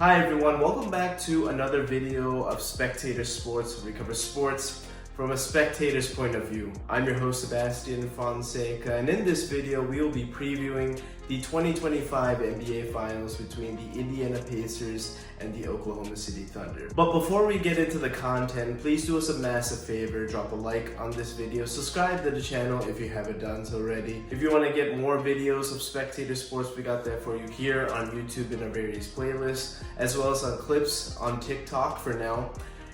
Hi everyone, welcome back to another video of Spectator Sports, where we cover sports from a spectator's point of view. I'm your host Sebastian Fonseca, and in this video we will be previewing the 2025 NBA Finals between the Indiana Pacers and the Oklahoma City Thunder. But before we get into the content, please do us a massive favor, drop a like on this video, subscribe to the channel if you haven't done so already. If you want to get more videos of Spectator Sports, we got that for you here on YouTube in our various playlists, as well as on clips on TikTok for now.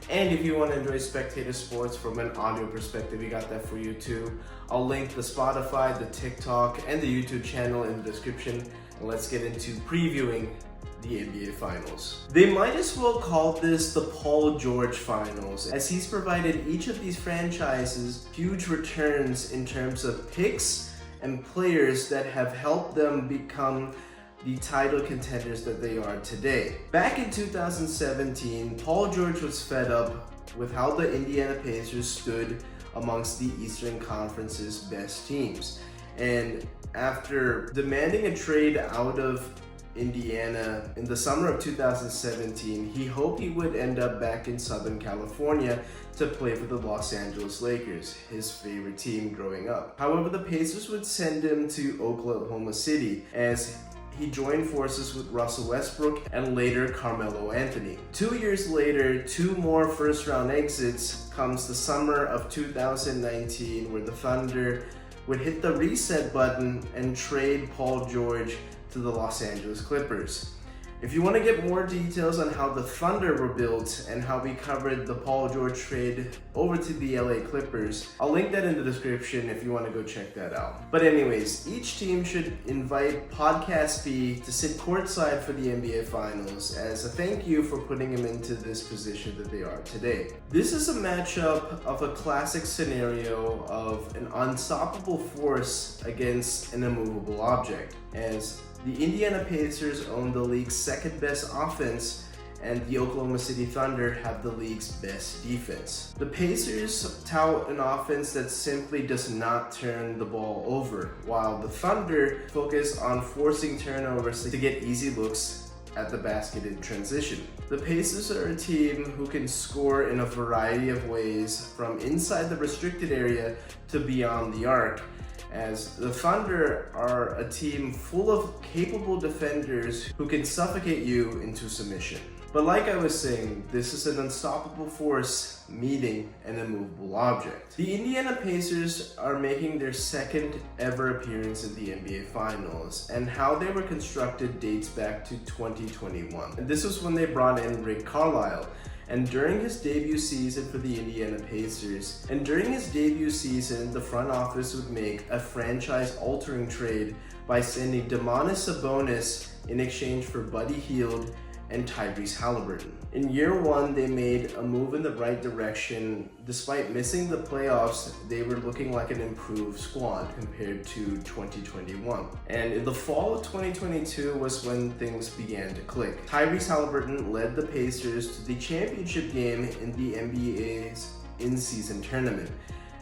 And if you want to enjoy Spectator Sports from an audio perspective, we got that for you too. I'll link the Spotify, the TikTok, and the YouTube channel in the description. And let's get into previewing the NBA Finals. They might as well call this the Paul George Finals, as he's provided each of these franchises huge returns in terms of picks and players that have helped them become the title contenders that they are today. Back in 2017, Paul George was fed up with how the Indiana Pacers stood amongst the Eastern Conference's best teams. And after demanding a trade out of Indiana in the summer of 2017, he hoped he would end up back in Southern California to play for the Los Angeles Lakers, his favorite team growing up. However, the Pacers would send him to Oklahoma City as he joined forces with Russell Westbrook and later Carmelo Anthony. 2 years later, two more first-round exits comes the summer of 2019, where the Thunder would hit the reset button and trade Paul George to the Los Angeles Clippers. If you want to get more details on how the Thunder were built and how we covered the Paul George trade over to the LA Clippers, I'll link that in the description if you want to go check that out. But anyways, each team should invite Podcast B to sit courtside for the NBA Finals as a thank you for putting him into this position that they are today. This is a matchup of a classic scenario of an unstoppable force against an immovable object, as the Indiana Pacers own the league's second best offense, and the Oklahoma City Thunder have the league's best defense. The Pacers tout an offense that simply does not turn the ball over, while the Thunder focus on forcing turnovers to get easy looks at the basket in transition. The Pacers are a team who can score in a variety of ways, from inside the restricted area to beyond the arc, as the Thunder are a team full of capable defenders who can suffocate you into submission. But like I was saying, this is an unstoppable force meeting an immovable object. The Indiana Pacers are making their second ever appearance in the NBA Finals, and how they were constructed dates back to 2021. And this was when they brought in Rick Carlisle. And during his debut season for the Indiana Pacers, the front office would make a franchise-altering trade by sending Domantas Sabonis in exchange for Buddy Hield and Tyrese Haliburton. In year one, they made a move in the right direction. Despite missing the playoffs, they were looking like an improved squad compared to 2021. And in the fall of 2022 was when things began to click. Tyrese Haliburton led the Pacers to the championship game in the NBA's in-season tournament,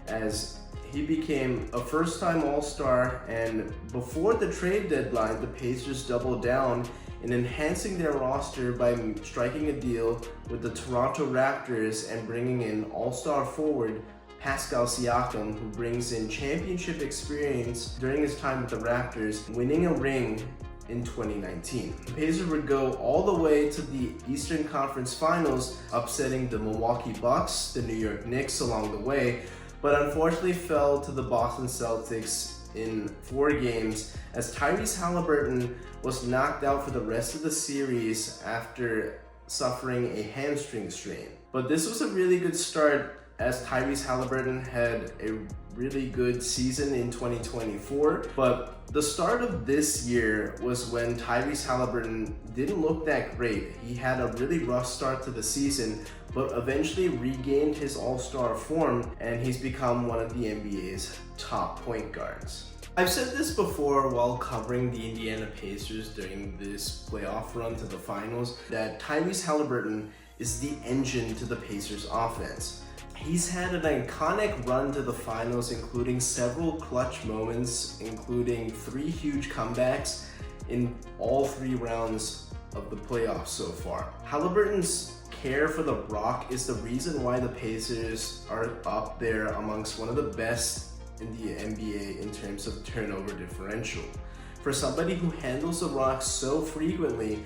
as he became a first-time All-Star, and before the trade deadline, the Pacers doubled down in enhancing their roster by striking a deal with the Toronto Raptors and bringing in All-Star forward Pascal Siakam, who brings in championship experience during his time with the Raptors, winning a ring in 2019. The Pacers would go all the way to the Eastern Conference Finals, upsetting the Milwaukee Bucks, the New York Knicks along the way, but unfortunately fell to the Boston Celtics in 4 games, as Tyrese Haliburton was knocked out for the rest of the series after suffering a hamstring strain. But this was a really good start, as Tyrese Haliburton had a really good season in 2024. But the start of this year was when Tyrese Haliburton didn't look that great. He had a really rough start to the season, but eventually regained his all-star form, and he's become one of the NBA's top point guards. I've said this before while covering the Indiana Pacers during this playoff run to the finals, that Tyrese Haliburton is the engine to the Pacers offense. He's had an iconic run to the finals, including several clutch moments, including 3 huge comebacks in all 3 rounds of the playoffs so far. Haliburton's care for the rock is the reason why the Pacers are up there amongst one of the best in the NBA in terms of turnover differential. For someone who handles the rock so frequently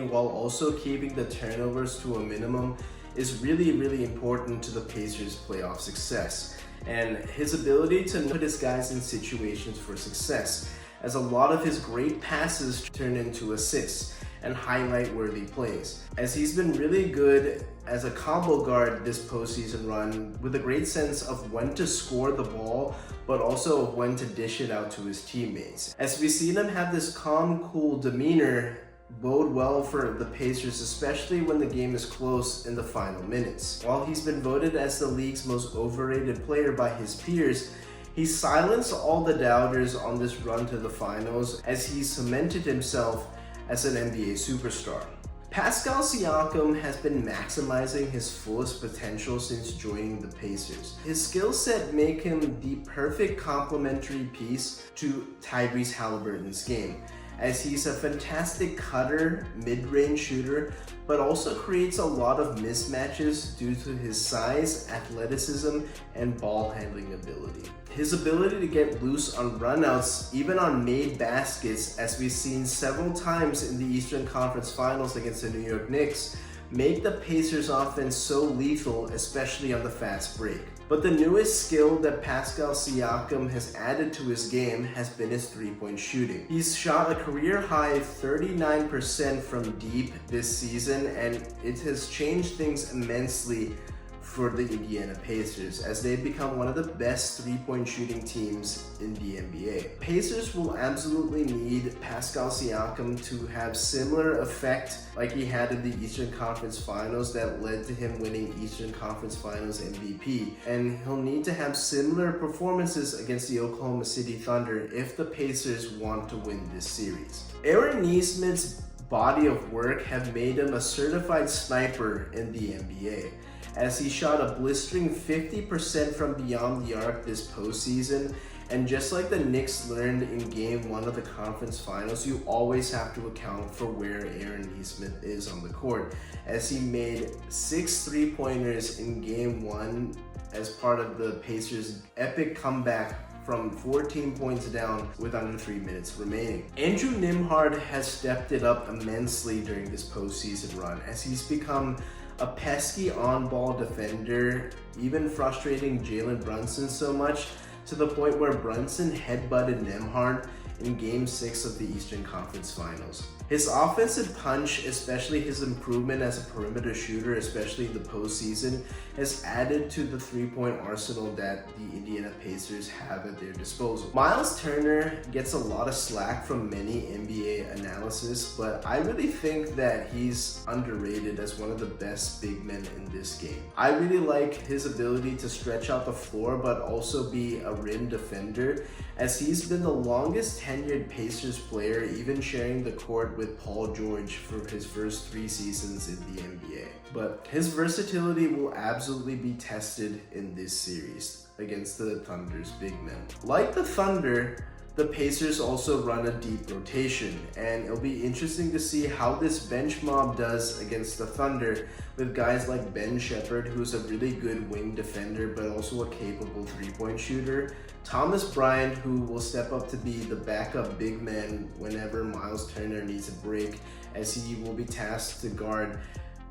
while also keeping the turnovers to a minimum is really important to the Pacers' playoff success. And his ability to put his guys in situations for success, as a lot of his great passes turn into assists and highlight-worthy plays, as he's been really good as a combo guard this postseason run with a great sense of when to score the ball, but also of when to dish it out to his teammates. As we've seen him have this calm, cool demeanor bode well for the Pacers, especially when the game is close in the final minutes. While he's been voted as the league's most overrated player by his peers, he silenced all the doubters on this run to the finals as he cemented himself as an NBA superstar. Pascal Siakam has been maximizing his fullest potential since joining the Pacers. His skill set make him the perfect complementary piece to Tyrese Haliburton's game, as he's a fantastic cutter, mid-range shooter, but also creates a lot of mismatches due to his size, athleticism, and ball handling ability. His ability to get loose on runouts, even on made baskets, as we've seen several times in the Eastern Conference Finals against the New York Knicks, make the Pacers' offense so lethal, especially on the fast break. But the newest skill that Pascal Siakam has added to his game has been his three-point shooting. He's shot a career-high 39% from deep this season, and it has changed things immensely for the Indiana Pacers, as they've become one of the best three-point shooting teams in the NBA. Pacers will absolutely need Pascal Siakam to have similar effect like he had in the Eastern Conference Finals that led to him winning Eastern Conference Finals MVP. And he'll need to have similar performances against the Oklahoma City Thunder if the Pacers want to win this series. Aaron Nesmith's body of work have made him a certified sniper in the NBA, as he shot a blistering 50% from beyond the arc this postseason. And just like the Knicks learned in Game 1 of the conference finals, you always have to account for where Aaron Nesmith is on the court, as he made 6 3-pointers in Game 1 as part of the Pacers' epic comeback from 14 points down with under 3 minutes remaining. Andrew Nembhard has stepped it up immensely during this postseason run, as he's become a pesky on-ball defender, even frustrating Jalen Brunson so much to the point where Brunson headbutted Nembhard in Game 6 of the Eastern Conference Finals. His offensive punch, especially his improvement as a perimeter shooter, especially in the postseason, has added to the three-point arsenal that the Indiana Pacers have at their disposal. Miles Turner gets a lot of slack from many NBA analysis, but I really think that he's underrated as one of the best big men in this game. I really like his ability to stretch out the floor, but also be a rim defender, as he's been the longest tenured Pacers player, even sharing the court with Paul George for his first 3 seasons in the NBA. But his versatility will absolutely be tested in this series against the Thunder's big men. Like the Thunder, the Pacers also run a deep rotation, and it'll be interesting to see how this bench mob does against the Thunder, with guys like Ben Shepherd, who's a really good wing defender but also a capable three-point shooter, Thomas Bryant, who will step up to be the backup big man whenever Miles Turner needs a break, as he will be tasked to guard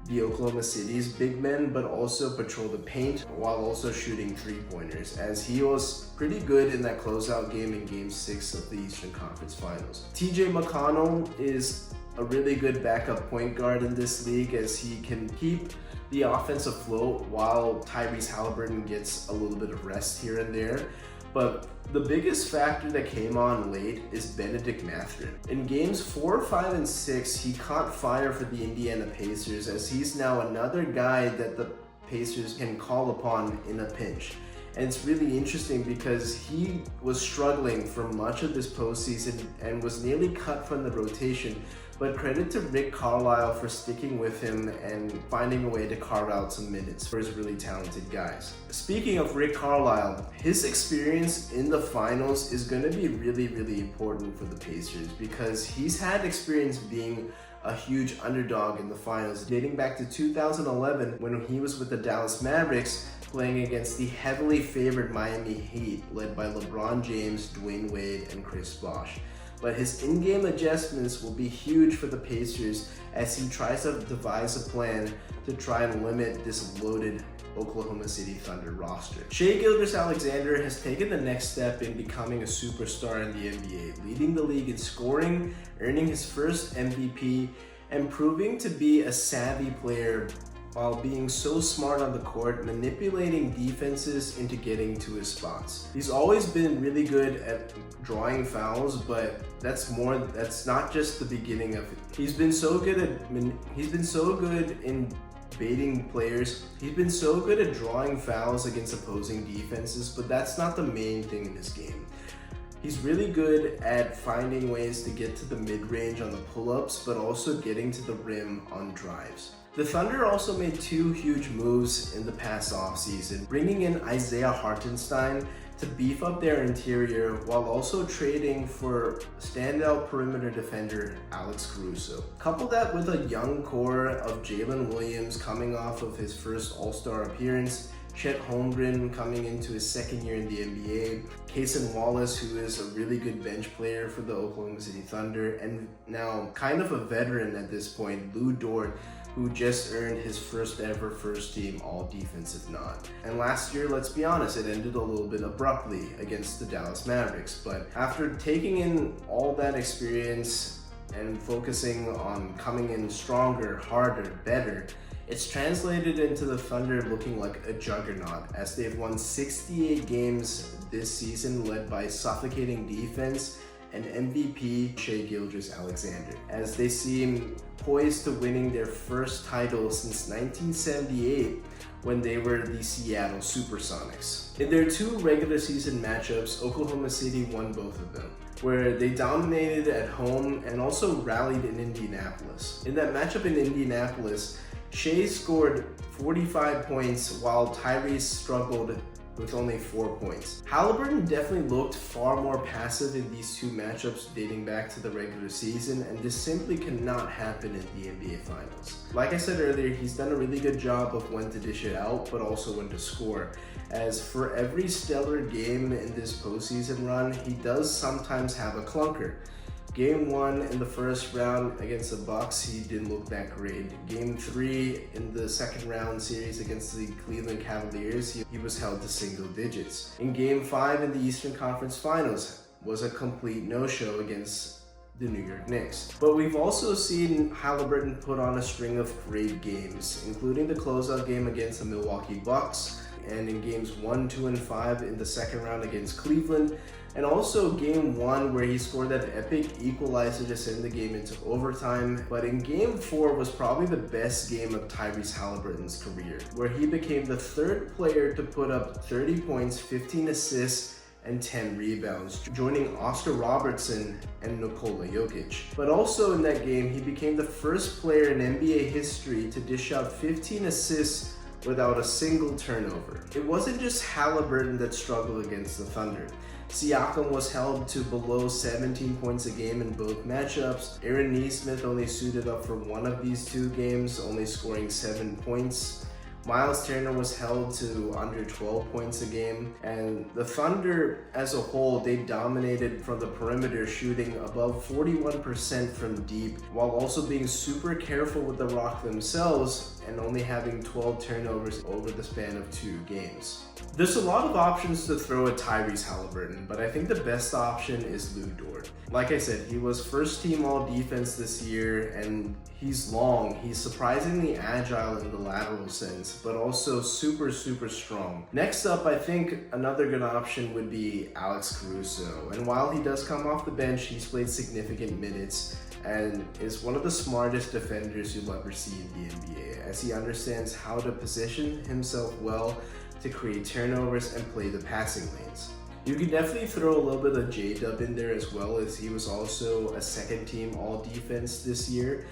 the Oklahoma City's big men, but also patrol the paint while also shooting three-pointers, as he was pretty good in that closeout game in Game 6 of the Eastern Conference Finals. TJ McConnell is a really good backup point guard in this league, as he can keep the offense afloat while Tyrese Haliburton gets a little bit of rest here and there. But the biggest factor that came on late is Benedict Mathurin. In games 4, 5, and 6, he caught fire for the Indiana Pacers, as he's now another guy that the Pacers can call upon in a pinch. And it's really interesting because he was struggling for much of this postseason and was nearly cut from the rotation but credit to Rick Carlisle for sticking with him and finding a way to carve out some minutes for his really talented guys. Speaking of Rick Carlisle, his experience in the finals is going to be really important for the Pacers because he's had experience being a huge underdog in the finals, dating back to 2011 when he was with the Dallas Mavericks playing against the heavily favored Miami Heat led by LeBron James, Dwayne Wade, and Chris Bosh. But his in-game adjustments will be huge for the Pacers as he tries to devise a plan to try and limit this loaded Oklahoma City Thunder roster. Shai Gilgeous-Alexander has taken the next step in becoming a superstar in the NBA, leading the league in scoring, earning his first MVP, and proving to be a savvy player while being so smart on the court, manipulating defenses into getting to his spots. He's always been really good at drawing fouls, but that's not just the beginning of it. He's been so good in baiting players. He's been so good at drawing fouls against opposing defenses, but that's not the main thing in his game. He's really good at finding ways to get to the mid-range on the pull-ups, but also getting to the rim on drives. The Thunder also made two huge moves in the past offseason, bringing in Isaiah Hartenstein to beef up their interior while also trading for standout perimeter defender Alex Caruso. Couple that with a young core of Jalen Williams coming off of his first All-Star appearance, Chet Holmgren coming into his second year in the NBA, Cason Wallace, who is a really good bench player for the Oklahoma City Thunder, and now kind of a veteran at this point, Lou Dort, who just earned his first ever first team all defensive nod. And last year, let's be honest, it ended a little bit abruptly against the Dallas Mavericks. But after taking in all that experience and focusing on coming in stronger, harder, better, it's translated into the Thunder looking like a juggernaut as they've won 68 games this season, led by suffocating defense and MVP Shai Gilgeous-Alexander, as they seem poised to winning their first title since 1978 when they were the Seattle Supersonics. In their two regular season matchups, Oklahoma City won both of them, where they dominated at home and also rallied in Indianapolis. In that matchup in Indianapolis, Shai scored 45 points while Tyrese struggled with only 4 points. Haliburton definitely looked far more passive in these two matchups dating back to the regular season, and this simply cannot happen in the NBA Finals. Like I said earlier, he's done a really good job of when to dish it out, but also when to score. As for every stellar game in this postseason run, he does sometimes have a clunker. Game 1 in the first round against the Bucks, he didn't look that great. Game 3 in the second round series against the Cleveland Cavaliers, he was held to single digits. In Game 5 in the Eastern Conference Finals was a complete no-show against the New York Knicks. But we've also seen Haliburton put on a string of great games, including the closeout game against the Milwaukee Bucks, and in games 1, 2, and 5 in the second round against Cleveland, and also game 1 where he scored that epic equalizer to send the game into overtime. But in game 4 was probably the best game of Tyrese Haliburton's career, where he became the third player to put up 30 points, 15 assists, and 10 rebounds, joining Oscar Robertson and Nikola Jokic. But also in that game, he became the first player in NBA history to dish out 15 assists without a single turnover. It wasn't just Haliburton that struggled against the Thunder. Siakam was held to below 17 points a game in both matchups. Aaron Nesmith only suited up for one of these two games, only scoring 7 points. Miles Turner was held to under 12 points a game, and the Thunder as a whole, they dominated from the perimeter, shooting above 41% from deep, while also being super careful with the rock themselves and only having 12 turnovers over the span of 2 games. There's a lot of options to throw at Tyrese Haliburton, but I think the best option is Lou Dort. Like I said, he was first team all defense this year, and he's long. He's surprisingly agile in the lateral sense, but also super strong. Next up, I think another good option would be Alex Caruso. And while he does come off the bench, he's played significant minutes and is one of the smartest defenders you'll ever see in the NBA, as he understands how to position himself well to create turnovers and play the passing lanes. You can definitely throw a little bit of J-Dub in there as well, as he was also a second team all defense this year,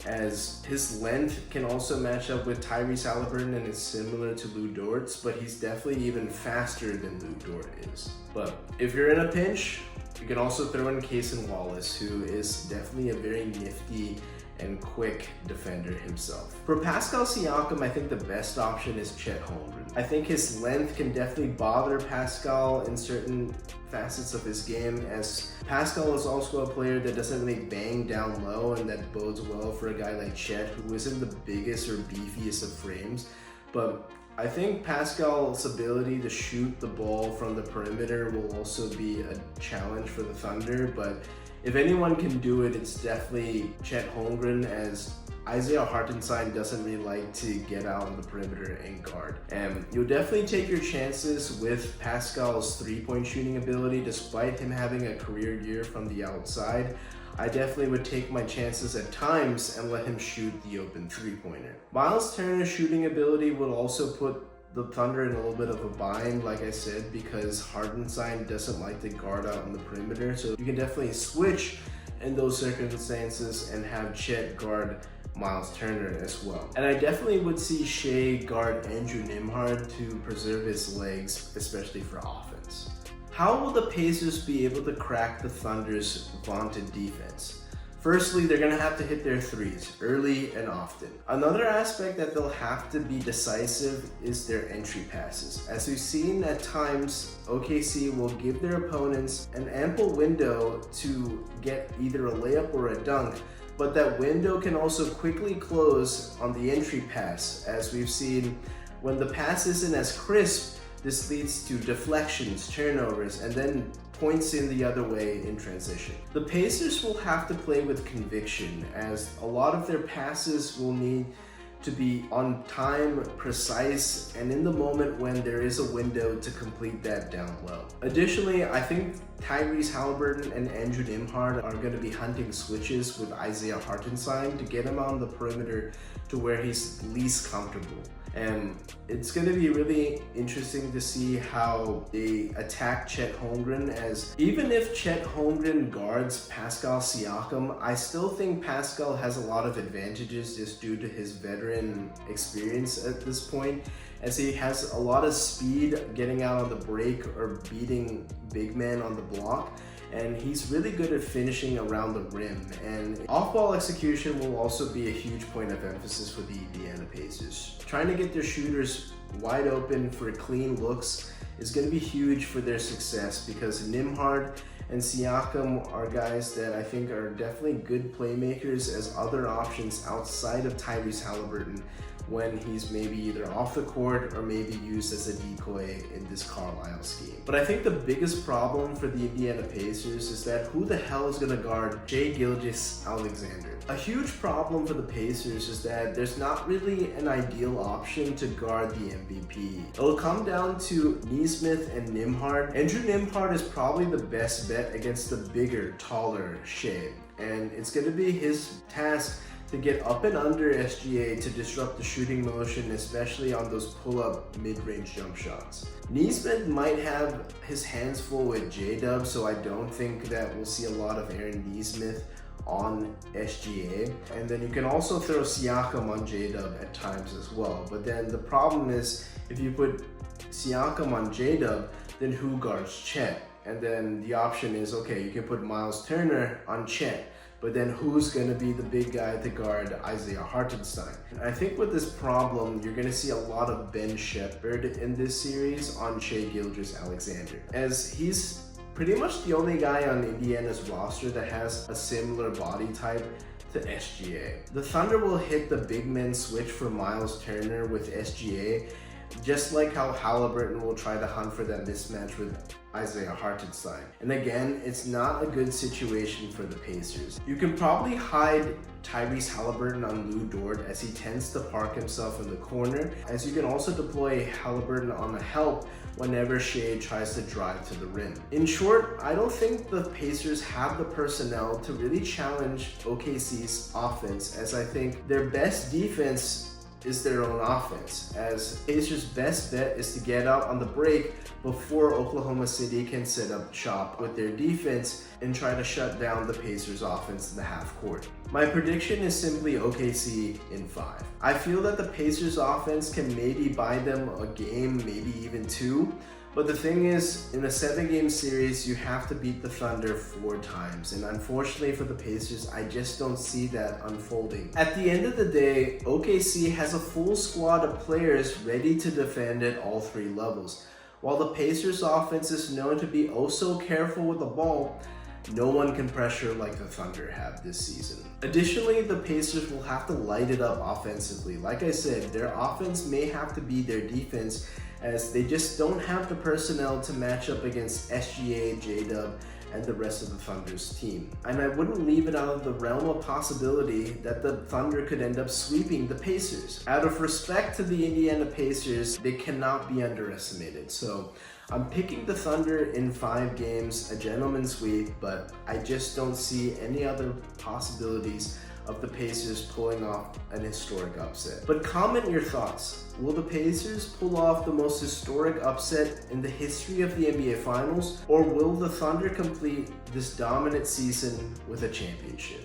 as his length can also match up with Tyrese Haliburton and is similar to Lou Dort's, but he's definitely even faster than Lou Dort is. But if you're in a pinch, you can also throw in Cason Wallace, who is definitely a very nifty and quick defender himself. For Pascal Siakam, I think the best option is Chet Holmgren. I think his length can definitely bother Pascal in certain facets of his game, as Pascal is also a player that doesn't really bang down low, and that bodes well for a guy like Chet, who isn't the biggest or beefiest of frames. But I think Pascal's ability to shoot the ball from the perimeter will also be a challenge for the Thunder, but if anyone can do it, it's definitely Chet Holmgren, as Isaiah Hartenstein doesn't really like to get out on the perimeter and guard. And you'll definitely take your chances with Pascal's three-point shooting ability, despite him having a career year from the outside. I definitely would take my chances at times and let him shoot the open three-pointer. Miles Turner's shooting ability will also put the Thunder in a little bit of a bind, like I said, because Hartenstein doesn't like to guard out on the perimeter. So you can definitely switch in those circumstances and have Chet guard Miles Turner as well. And I definitely would see Shea guard Andrew Nembhard to preserve his legs, especially for offense. How will the Pacers be able to crack the Thunder's vaunted defense? Firstly, they're going to have to hit their threes early and often. Another aspect that they'll have to be decisive is their entry passes. As we've seen at times, OKC will give their opponents an ample window to get either a layup or a dunk, but that window can also quickly close on the entry pass. As we've seen, when the pass isn't as crisp, this leads to deflections, turnovers, and then points in the other way in transition. The Pacers will have to play with conviction, as a lot of their passes will need to be on time, precise, and in the moment when there is a window to complete that down low. Additionally, I think Tyrese Haliburton and Andrew Nembhard are going to be hunting switches with Isaiah Hartenstein to get him on the perimeter to where he's least comfortable. And it's going to be really interesting to see how they attack Chet Holmgren, as even if Chet Holmgren guards Pascal Siakam, I still think Pascal has a lot of advantages just due to his veteran experience at this point, as he has a lot of speed getting out on the break or beating big men on the block. And he's really good at finishing around the rim, and off-ball execution will also be a huge point of emphasis for the Indiana Pacers. Trying to get their shooters wide open for clean looks is going to be huge for their success, because Nembhard and Siakam are guys that I think are definitely good playmakers as other options outside of Tyrese Haliburton when he's maybe either off the court or maybe used as a decoy in this Carlisle scheme. But I think the biggest problem for the Indiana Pacers is that who the hell is going to guard Shai Gilgeous-Alexander? A huge problem for the Pacers is that there's not really an ideal option to guard the MVP. It'll come down to Nesmith and Nembhard. Andrew Nembhard is probably the best bet against the bigger, taller Shai, and it's going to be his task to get up and under SGA to disrupt the shooting motion, especially on those pull-up mid-range jump shots. Nesmith might have his hands full with J-Dub, so I don't think that we'll see a lot of Aaron Nesmith on SGA. And then you can also throw Siakam on J-Dub at times as well. But then the problem is, if you put Siakam on J-Dub, then who guards Chet? And then the option is, okay, you can put Miles Turner on Chet, but then who's going to be the big guy to guard Isaiah Hartenstein? I think with this problem, you're going to see a lot of Ben Shepherd in this series on Shai Gilgeous-Alexander, as he's pretty much the only guy on Indiana's roster that has a similar body type to SGA. The Thunder will hit the big men switch for Miles Turner with SGA, just like how Haliburton will try to hunt for that mismatch with Isaiah Hartenstein. And again, it's not a good situation for the Pacers. You can probably hide Tyrese Haliburton on Lou Dort, as he tends to park himself in the corner, as you can also deploy Haliburton on the help whenever Shai tries to drive to the rim. In short, I don't think the Pacers have the personnel to really challenge OKC's offense, as I think their best defense is their own offense, as Pacers' best bet is to get out on the break before Oklahoma City can set up shop with their defense and try to shut down the Pacers' offense in the half court. My prediction is simply OKC in 5. I feel that the Pacers' offense can maybe buy them a game, maybe even 2. But the thing is, in a 7-game series, you have to beat the Thunder 4 times. And unfortunately for the Pacers, I just don't see that unfolding. At the end of the day, OKC has a full squad of players ready to defend at all 3 levels. While the Pacers' offense is known to be oh so careful with the ball, no one can pressure like the Thunder have this season. Additionally, the Pacers will have to light it up offensively. Like I said, their offense may have to be their defense, as they just don't have the personnel to match up against SGA, J-Dub, and the rest of the Thunder's team. And I wouldn't leave it out of the realm of possibility that the Thunder could end up sweeping the Pacers. Out of respect to the Indiana Pacers, they cannot be underestimated. So I'm picking the Thunder in 5 games, a gentleman's sweep, but I just don't see any other possibilities of the Pacers pulling off an historic upset. But comment your thoughts. Will the Pacers pull off the most historic upset in the history of the NBA Finals, or will the Thunder complete this dominant season with a championship?